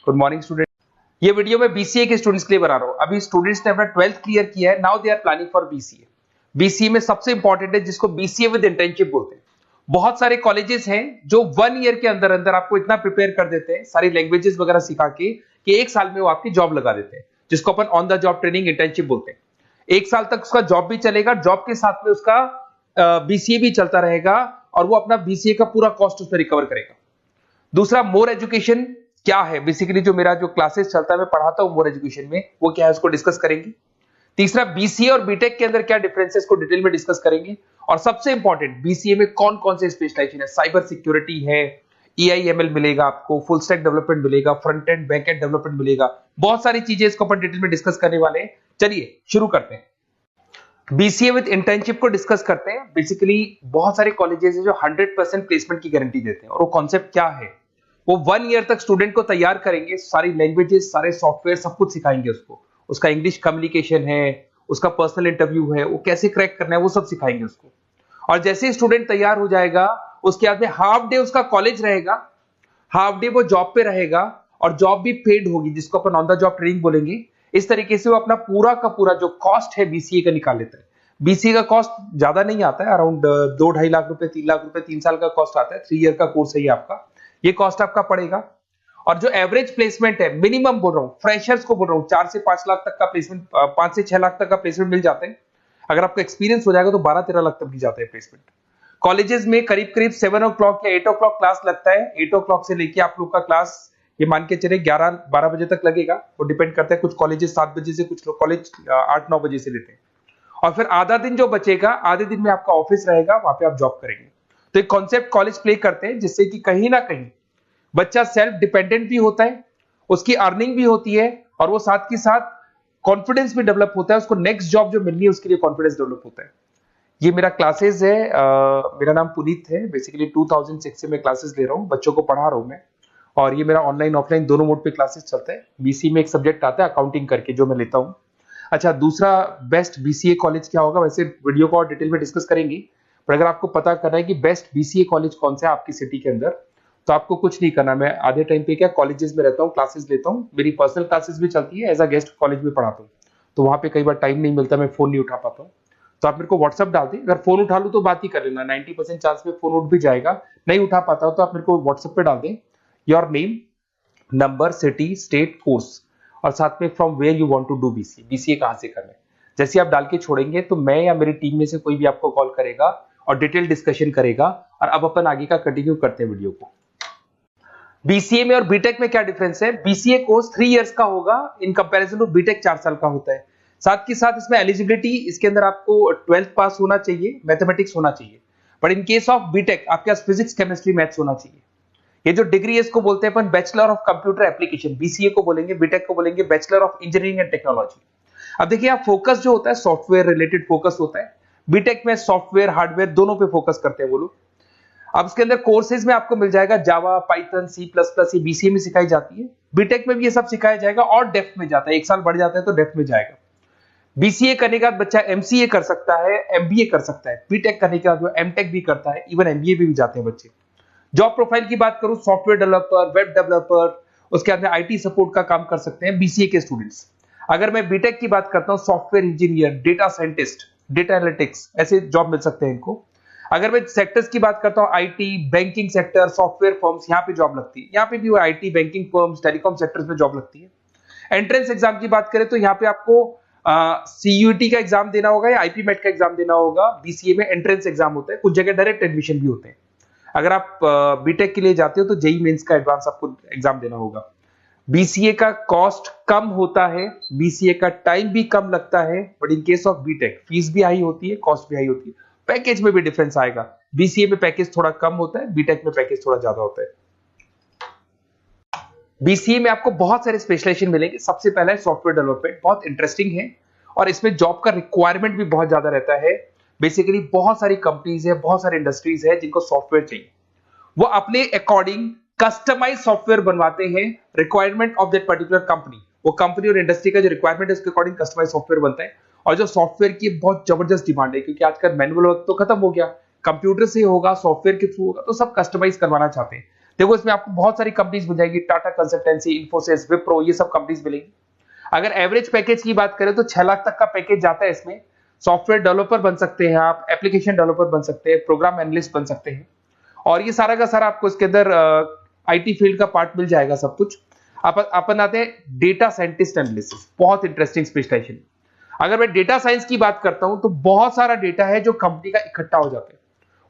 Good morning student. ये video मैं BCA के स्टूडेंट्स के लिए बना रहा हूँ। अभी स्टूडेंट्स ने अपना 12th क्लियर किया है, now they are planning for BCA. BCA में सबसे इंपॉर्टेंट है जिसको बीसीए विद इंटर्नशिप बोलते हैं। बहुत सारे कॉलेजेस हैं जो 1 ईयर के अंदर अंदर आपको इतना प्रिपेयर कर देते हैं सारी लैंग्वेजेस वगैरह सिखा के कि 1 साल में वो आपकी जॉब लगा देते हैं, जिसको अपन on the job training internship बोलते हैं। 1 साल तक उसका जॉब भी चलेगा, जॉब के साथ में उसका बीसीए भी चलता रहेगा और वो अपना बीसीए का पूरा कॉस्ट उसमें रिकवर करेगा। दूसरा, मोर एजुकेशन क्या है, बेसिकली जो मेरा जो क्लासेस चलता है मैं पढ़ाता हूं मोर एजुकेशन में, वो क्या है उसको डिस्कस करेंगे। तीसरा, बीसीए और बीटेक के अंदर क्या डिफरेंसेस को डिटेल में डिस्कस करेंगे। और सबसे इंपॉर्टेंट, बीसीए में कौन कौन से स्पेशलाइजेशन है, साइबर सिक्योरिटी है, एआईएमएल मिलेगा आपको, फुल स्टैक डेवलपमेंट मिलेगा, front end back and development मिलेगा, बहुत सारी चीजें इसको अपन डिटेल में डिस्कस करने वाले हैं। चलिए शुरू करते हैं। बीसीए विद इंटर्नशिप को डिस्कस करते हैं। बेसिकली बहुत सारे कॉलेजेस हैं जो 100% प्लेसमेंट की गारंटी देते हैं, और वो कॉन्सेप्ट क्या है, वो 1 ईयर तक स्टूडेंट को तैयार करेंगे, सारी लैंग्वेजेस, सारे सॉफ्टवेयर, सब कुछ सिखाएंगे उसको। उसका इंग्लिश कम्युनिकेशन है, उसका पर्सनल इंटरव्यू है, वो कैसे क्रैक करना है, वो सब सिखाएंगे उसको। और जैसे ही स्टूडेंट तैयार हो जाएगा, उसके बाद में हाफ डे उसका कॉलेज रहेगा, हाफ डे वो जॉब पे रहेगा, और जॉब भी पेड होगी, जिसको अपन ऑन द जॉब ट्रेनिंग बोलेंगे। इस तरीके से वो अपना पूरा का पूरा जो कॉस्ट है बीसीए का निकाल लेता है। बीसीए का कॉस्ट ज्यादा नहीं आता है, अराउंड 2-2.5 लाख रुपए, 3 लाख रुपए 3 साल का कॉस्ट आता है। 3 ईयर का कोर्स है ये आपका, ये कॉस्ट आपका पड़ेगा। और जो एवरेज प्लेसमेंट है, मिनिमम बोल रहा हूँ, फ्रेशर्स को बोल रहा हूँ, 4 से 5 लाख तक का प्लेसमेंट, 5 से 6 लाख तक का प्लेसमेंट मिल जाते हैं। अगर आपका एक्सपीरियंस हो जाएगा तो 12-13 लाख तक भी जाते हैं प्लेसमेंट। कॉलेजेस में करीब करीब 7 o'clock या 8 o'clock क्लास लगता है। 8 o'clock से लेके आप लोग का क्लास ये मान के चले 11-12 बजे तक लगेगा। वो डिपेंड करता है, कुछ कॉलेजेस 7 बजे से, कुछ कॉलेज 8-9 बजे से लेते हैं। और फिर आधा दिन जो बचेगा, आधे दिन में आपका ऑफिस रहेगा, वहां पे आप जॉब करेंगे। तो एक कॉन्सेप्ट कॉलेज प्ले करते हैं जिससे कि कहीं ना कहीं बच्चा सेल्फ डिपेंडेंट भी होता है, उसकी अर्निंग भी होती है, और वो साथ के साथ कॉन्फिडेंस भी डेवलप होता है। उसको नेक्स्ट जॉब जो मिलनी है उसके लिए कॉन्फिडेंस डेवलप होता है। ये मेरा क्लासेस है, मेरा नाम पुनीत है। बेसिकली 2006 से मैं क्लासेस ले रहा हूँ, बच्चों को पढ़ा रहा हूँ मैं। और ये मेरा ऑनलाइन ऑफलाइन दोनों मोड पे क्लासेस चलता है। बीसी में एक सब्जेक्ट आता है अकाउंटिंग करके, जो मैं लेता हूँ। अच्छा, दूसरा, बेस्ट बीसीए कॉलेज क्या होगा, वैसे वीडियो को और डिटेल में डिस्कस करेंगे, पर अगर आपको पता करना है कि बेस्ट बीसीए कॉलेज कौन सा है आपकी सिटी के अंदर, तो आपको कुछ नहीं करना। मैं आधे टाइम पे क्या कॉलेजेस में रहता हूँ, क्लासेस लेता हूँ, मेरी पर्सनल क्लासेस भी चलती है, एज अ गेस्ट कॉलेज में पढ़ाता हूँ। तो वहां पे कई बार टाइम नहीं मिलता, मैं फोन नहीं उठा पाता हूँ, तो आप मेरे को व्हाट्सअप डाल दें। अगर फोन उठा लूँ तो बात ही कर लेना, 90% चांस में फोन उठ भी जाएगा। नहीं उठा पाता हो तो आप मेरे को व्हाट्सएप पे डाल दें, your name, number, city, state, course, और साथ में from where you want to do BCA, BCA कहां से करना है। जैसे आप डाल के छोड़ेंगे तो मैं या मेरी टीम में से कोई भी आपको कॉल करेगा और डिटेल डिस्कशन करेगा। और अब अपन आगे का कंटिन्यू करते हैं वीडियो को। बीसीए में और बीटेक में क्या डिफरेंस है। बीसीए कोर्स 3 इयर्स का होगा, इन कंपैरिजन टू बीटेक 4 साल का होता है। साथ के साथ इसमें एलिजिबिलिटी, इसके अंदर आपको 12th पास होना चाहिए, मैथमेटिक्स होना चाहिए। But in case of BTech आपके पास फिजिक्स, केमिस्ट्री, मैथ्स होना चाहिए। ये जो डिग्री है इसको बोलते हैं अपन bachelor of computer application. BCA को बोलेंगे, बीटेक को बोलेंगे bachelor of engineering and technology. अब देखिए, आप फोकस जो होता है सॉफ्टवेयर रिलेटेड फोकस होता है। बीटेक में सॉफ्टवेयर, हार्डवेयर दोनों पे फोकस करते हैं वो लोग। अब इसके अंदर कोर्सेज में आपको मिल जाएगा जावा, पाइथन, C++, ये बीसीए में सिखाई जाती है। बीटेक में भी ये सब सिखाया जाएगा, और डेप्थ में जाता है, 1 साल बढ़ जाता है तो डेप्थ में जाएगा। बीसीए करने के बाद बच्चा एमसीए कर सकता है, एमबीए कर सकता है। बीटेक करने के बाद वो एमटेक भी करता है, इवन एमबीए भी जाते हैं बच्चे। जॉब प्रोफाइल की बात करूं, सॉफ्टवेयर डेवलपर, वेब डेवलपर, उसके बाद में आईटी सपोर्ट का काम कर सकते हैं बीसीए के स्टूडेंट्स। अगर मैं बीटेक की बात करता हूं, software engineer, data scientist, data analytics, ऐसे जॉब मिल सकते हैं इनको। अगर मैं सेक्टर्स की बात करता हूं, IT, banking sector, software firms, यहाँ पे जॉब लगती है। यहाँ पे भी वो IT, banking firms, telecom sectors में जॉब लगती है। एंट्रेंस एग्जाम की बात करें तो यहाँ पे आपको सीयूईटी का एग्जाम देना होगा या आईपीमेट का एग्जाम देना होगा। बीसीए में एंट्रेंस एग्जाम होता है, कुछ जगह डायरेक्ट एडमिशन भी होते हैं। अगर आप बीटेक के लिए जाते हो तो जेई मेंस का एडवांस आपको एग्जाम देना होगा। बीसीए का कॉस्ट कम होता है, बीसीए का टाइम भी कम लगता है, but in case of BTech fees भी हाई होती है, कॉस्ट भी हाई होती है, पैकेज में भी डिफरेंस आएगा। बीसीए में पैकेज थोड़ा कम होता है, बीटेक में पैकेज थोड़ा ज्यादा होता है। बीसीए में आपको बहुत सारे स्पेशलाइजेशन मिलेंगे। सबसे पहला है सॉफ्टवेयर डेवलपमेंट, बहुत इंटरेस्टिंग है, और इसमें जॉब का रिक्वायरमेंट भी बहुत ज्यादा रहता है। बेसिकली बहुत सारी कंपनीज है, बहुत सारी इंडस्ट्रीज है जिनको सॉफ्टवेयर चाहिए, वो अपने अकॉर्डिंग कस्टमाइज सॉफ्टवेयर बनवाते हैं, requirement of that particular company. वो कंपनी और इंडस्ट्री का जो रिक्वायरमेंट है उसके अकॉर्डिंग कस्टमाइज सॉफ्टवेयर बनता है। और जो सॉफ्टवेयर की बहुत जबरदस्त डिमांड है, क्योंकि आजकल मैनुअल वर्क तो खत्म हो गया, कंप्यूटर से होगा, सॉफ्टवेयर के थ्रू होगा, तो सब कस्टमाइज करवाना चाहते हैं। देखो इसमें आपको बहुत सारी कंपनीज मिल जाएगी, टाटा कंसल्टेंसी, इन्फोसिस, विप्रो, ये सब कंपनीज मिलेंगी। अगर एवरेज पैकेज की बात करें तो 6 लाख तक का पैकेज जाता है इसमें। सॉफ्टवेयर डेवलपर बन सकते हैं आप, एप्लीकेशन डेवलपर बन सकते हैं, प्रोग्राम एनालिस्ट बन सकते हैं, और ये सारा का सारा आपको इसके अंदर आईटी फील्ड का पार्ट मिल जाएगा सब कुछ। अपन आते हैं डेटा साइंटिस्ट एनालिसिस, बहुत इंटरेस्टिंग स्पेशलाइजेशन। अगर मैं डेटा साइंस की बात करता हूं तो बहुत सारा डेटा है जो कंपनी का इकट्ठा हो जाता है,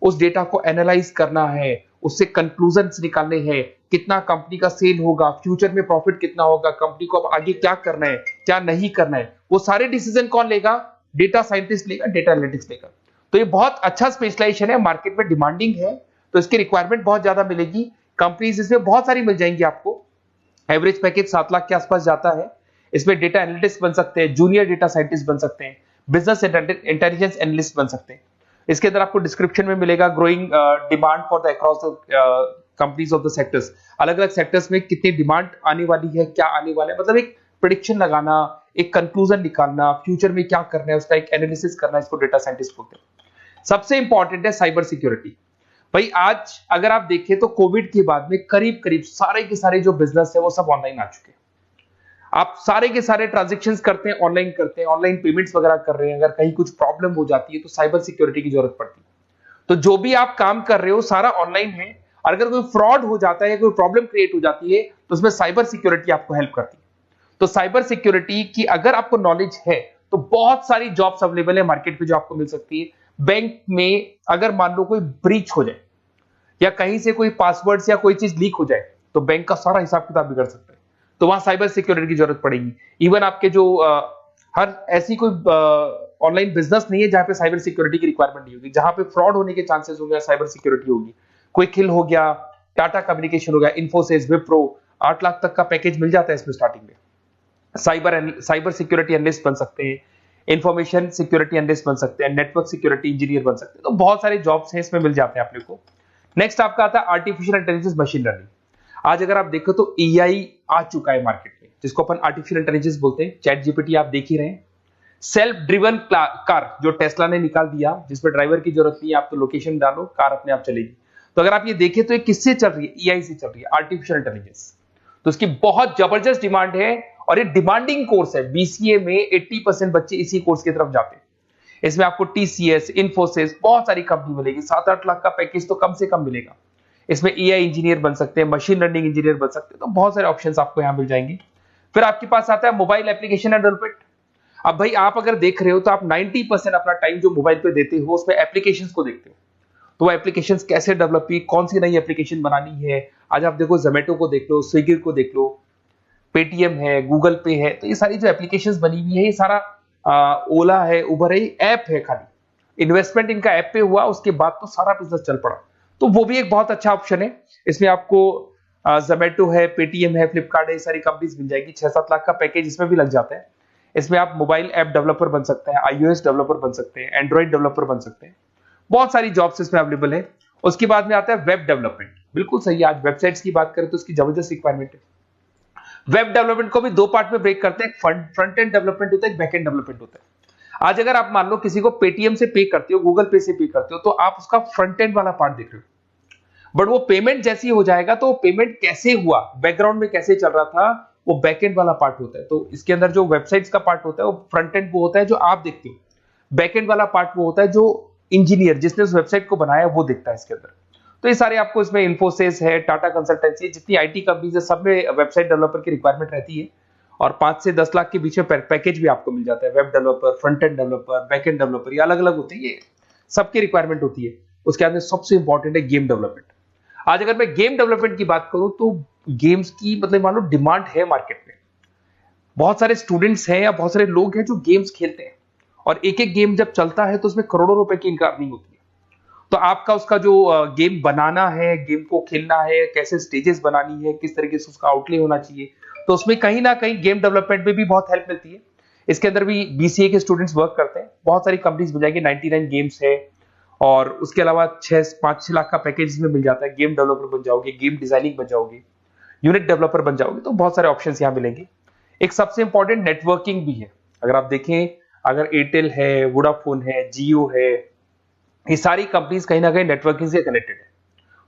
उस डेटा को एनालाइज करना है, उससे कंक्लूजन्स निकालने हैं, कितना कंपनी का सेल होगा, फ्यूचर में प्रॉफिट कितना होगा, कंपनी को अब आगे क्या करना है, क्या नहीं करना है, वो सारे डिसीजन कौन लेगा? डेटा साइंटिस्ट लेगा, डेटा एनालिटिक्स लेगा। तो ये बहुत अच्छा स्पेशलाइजेशन है, मार्केट में डिमांडिंग है, तो इसकी रिक्वायरमेंट बहुत ज्यादा मिलेगी। कंपनीज इसमें बहुत सारी मिल जाएंगी आपको। एवरेज पैकेज 7 लाख के आसपास जाता है। इसमें डेटा एनालिटिक्स बन सकते हैं, जूनियर डेटा साइंटिस्ट बन सकते हैं, बिजनेस इंटेलिजेंस एनालिस्ट बन सकते हैं। इसके अंदर आपको डिस्क्रिप्शन में मिलेगा growing demand for the across the companies of the sectors. अलग अलग सेक्टर्स में कितनी डिमांड आने वाली है, क्या आने वाला है, मतलब एक प्रेडिक्शन लगाना, एक कंक्लूजन निकालना, फ्यूचर में क्या करना है उसका एक एनालिसिस करना, इसको डेटा साइंटिस्ट बोलते हैं। सबसे इंपॉर्टेंट है साइबर सिक्योरिटी। भाई आज अगर आप देखें तो कोविड के बाद में करीब करीब सारे के सारे जो बिजनेस है वो सब ऑनलाइन आ चुके हैं। आप सारे के सारे ट्रांजैक्शंस करते हैं, ऑनलाइन करते हैं, ऑनलाइन पेमेंट्स वगैरह कर रहे हैं। अगर कहीं कुछ प्रॉब्लम हो जाती है तो साइबर सिक्योरिटी की जरूरत पड़ती है। तो जो भी आप काम कर रहे हो सारा ऑनलाइन है, और अगर कोई फ्रॉड हो जाता है, कोई प्रॉब्लम क्रिएट हो जाती है, तो उसमें साइबर सिक्योरिटी आपको हेल्प करती है। तो साइबर सिक्योरिटी की अगर आपको नॉलेज है तो बहुत सारी जॉब्स अवेलेबल है मार्केट में जो आपको मिल सकती है। बैंक में अगर मान लो कोई ब्रीच हो जाए या कहीं से कोई पासवर्ड्स या कोई चीज लीक हो जाए तो बैंक का सारा हिसाब किताब बिगड़ सकता है, तो वहां साइबर सिक्योरिटी की जरूरत पड़ेगी। इवन आपके जो हर ऐसी कोई ऑनलाइन बिजनेस नहीं है जहां पे साइबर सिक्योरिटी की रिक्वायरमेंट नहीं होगी, जहां पे फ्रॉड होने के चांसेस होंगे, साइबर सिक्योरिटी होगी। क्विक हिल हो गया, टाटा कम्युनिकेशन हो गया, इन्फोसिस, विप्रो, 8 लाख तक का पैकेज मिल जाता है इसमें स्टार्टिंग में। साइबर सिक्योरिटी एनालिस्ट बन सकते हैं, इंफॉर्मेशन सिक्योरिटी एनालिस्ट बन सकते हैं, नेटवर्क सिक्योरिटी इंजीनियर बन सकते हैं। तो बहुत सारे जॉब्स हैं इसमें मिल जाते हैं अपने को। नेक्स्ट आपका आता है आर्टिफिशियल इंटेलिजेंस, मशीन लर्निंग। आज अगर आप देखो तो एआई आ चुका है मार्केट में, जिसको अपन आर्टिफिशियल इंटेलिजेंस बोलते हैं। चैट जीपीटी आप देख ही रहे हैं। सेल्फ ड्रिवन कार जो टेस्ला ने निकाल दिया, जिसमें ड्राइवर की जरूरत नहीं है, आप तो लोकेशन डालो, कार अपने आप चलेगी। तो अगर आप ये देखें तो ये किससे चल रही है? एआई से चल रही है, आर्टिफिशियल इंटेलिजेंस। तो इसकी बहुत जबरदस्त डिमांड है, और ये डिमांडिंग कोर्स है। बीसीए में 80% बच्चे इसी कोर्स की तरफ जाते हैं। इसमें आपको टीसीएस, इन्फोसिस, बहुत सारी कंपनी मिलेगी। 7-8 लाख का पैकेज तो कम से कम मिलेगा। इसमें एआई इंजीनियर बन सकते हैं, मशीन लर्निंग इंजीनियर बन सकते हैं। तो बहुत सारे ऑप्शंस आपको यहां मिल जाएंगे। फिर आपके पास आता है मोबाइल एप्लीकेशन एंड डेवलपमेंट। अब भाई आप अगर देख रहे हो तो आप 90% अपना टाइम जो मोबाइल पे देते हो उसमें एप्लीकेशंस को देखते हो। तो वो एप्लीकेशंस कैसे डेवलप की, कौन सी नई एप्लीकेशन बनानी है। आज आप देखो जोमेटो को देख लो, स्विगी को देख लो, पेटीएम है, गूगल पे है। तो ये सारी जो एप्लीकेशंस बनी हुई है, ये सारा ओला है, उबर है, ऐप है। खाली इन्वेस्टमेंट इनका ऐप पे हुआ, उसके बाद तो सारा बिजनेस चल पड़ा। तो वो भी एक बहुत अच्छा ऑप्शन है। इसमें आपको जोमेटो है, पेटीएम है, फ्लिपकार्ट है, ये सारी कंपनीज मिल जाएगी। 6-7 लाख का पैकेज इसमें भी लग जाता है। इसमें आप मोबाइल ऐप डेवलपर बन सकते हैं, आईओएस डेवलपर बन सकते हैं, एंड्रॉइड डेवलपर बन सकते हैं। बहुत सारी जॉब्स इसमें अवेलेबल है। उसके बाद में आता है वेब डेवलपमेंट। बिल्कुल सही है, आज वेबसाइट्स की बात करें तो उसकी जबरदस्त रिक्वायरमेंट है। वेब डेवलपमेंट को भी 2 पार्ट में ब्रेक करते हैं। फ्रंट एंड डेवलपमेंट होता है, एक बैक एंड डेवलपमेंट होता है। आज अगर आप मान लो किसी को पेटीएम से पे करते हो, गूगल पे से पे करते हो, तो आप उसका फ्रंट एंड वाला पार्ट देख रहे हो। बट वो पेमेंट जैसी हो जाएगा तो पेमेंट कैसे हुआ, बैकग्राउंड में कैसे चल रहा था, वो बैकएंड वाला पार्ट होता है। तो इसके अंदर जो वेबसाइट्स का पार्ट होता है वो फ्रंट एंड वो होता है जो आप देखते हो। बैकएंड वाला पार्ट वो होता है जो इंजीनियर जिसने उस वेबसाइट को बनाया वो देखता है इसके अंदर। तो ये सारे आपको इसमें इन्फोसिस है, टाटा कंसल्टेंसी, जितनी आईटी कंपनीज है, सब में वेबसाइट डेवलपर की रिक्वायरमेंट रहती है। और 5 से 10 लाख के बीच में पैकेज भी आपको मिल जाता है। Web developer, front end developer, back end developer, ये अलग अलग होते हैं, ये सबकी रिक्वायरमेंट होती है। उसके बाद में सबसे इंपॉर्टेंट है गेम डेवलपमेंट। आज अगर मैं गेम डेवलपमेंट की बात करूं तो गेम्स की मतलब मान लो डिमांड है मार्केट में। बहुत सारे स्टूडेंट्स हैं या बहुत सारे लोग हैं जो गेम्स खेलते हैं, और एक एक गेम जब चलता है तो उसमें करोड़ों रुपए की इनकम अर्निंग होती है। तो आपका उसका जो गेम बनाना है, गेम को खेलना है, कैसे स्टेजेस बनानी है, किस तरीके से उसका आउटले होना चाहिए, तो उसमें कहीं ना कहीं गेम डेवलपमेंट में भी बहुत हेल्प मिलती है। इसके अंदर भी बीसीए के स्टूडेंट्स वर्क करते हैं। बहुत सारी कंपनीज मिल जाएगी, 99 गेम्स है, और उसके अलावा 5-6 लाख का पैकेज में मिल जाता है। गेम डेवलपर बन जाओगे, गेम डिजाइनिंग बन जाओगे, यूनिट डेवलपर बन जाओगे। तो बहुत सारे ऑप्शंस यहाँ मिलेंगे। एक सबसे इंपॉर्टेंट नेटवर्किंग भी है। अगर आप देखें, अगर एयरटेल है, वोडाफोन है, जियो है, ये सारी कंपनीज कहीं ना कहीं नेटवर्किंग से कनेक्टेड है।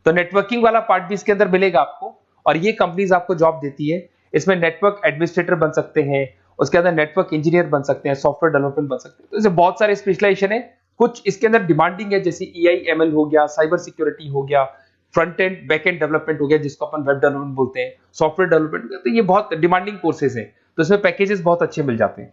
तो नेटवर्किंग वाला पार्ट भी इसके अंदर मिलेगा आपको, और ये कंपनीज आपको जॉब देती है। इसमें नेटवर्क एडमिनिस्ट्रेटर बन सकते हैं, उसके अंदर नेटवर्क इंजीनियर बन सकते हैं, सॉफ्टवेयर डेवलपमेंट बन सकते हैं। तो इसे बहुत सारे स्पेशलाइजेशन है। कुछ इसके अंदर डिमांडिंग है, जैसे EI/ML हो गया, साइबर सिक्योरिटी हो गया, front end back and development हो गया जिसको अपन वेब डेवलपमेंट बोलते हैं, सॉफ्टवेयर डेवलपमेंट हो गया। तो ये बहुत डिमांडिंग कोर्सेज हैं, तो इसमें पैकेजेस बहुत अच्छे मिल जाते हैं।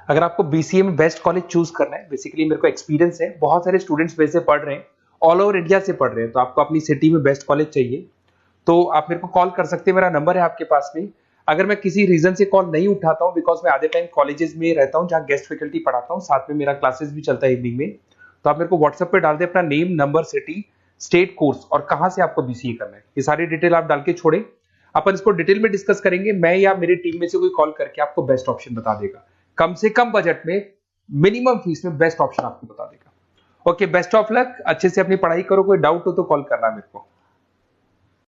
अगर आपको BCA में बेस्ट कॉलेज चूज करना है, बेसिकली मेरे को एक्सपीरियंस है, बहुत सारे स्टूडेंट्स वैसे पढ़ रहे हैं, ऑल ओवर इंडिया से पढ़ रहे हैं, तो आपको अपनी सिटी में बेस्ट कॉलेज चाहिए तो आप मेरे को कॉल कर सकते हैं। मेरा नंबर है आपके पास में। अगर मैं किसी रीजन से कॉल नहीं उठाता हूं, बिकॉज मैं आधे टाइम कॉलेजेस में रहता हूं जहां गेस्ट फैकल्टी पढ़ाता हूं, साथ में मेरा क्लासेस भी चलता है इवनिंग में, तो आप मेरे को व्हाट्सएप पे डाल दे अपना name, number, city, state, course और कहां से आपको BCA करना है, ये सारी डिटेल आप डाल के छोड़े। अपन इसको डिटेल में डिस्कस करेंगे, मैं या मेरी टीम में से कोई कॉल करके आपको बेस्ट ऑप्शन बता देगा, कम से कम बजट में, मिनिमम फीस में बेस्ट ऑप्शन आपको बता देगा। ओके, बेस्ट ऑफ लक, अच्छे से अपनी पढ़ाई करो, कोई डाउट हो तो कॉल करना मेरे को।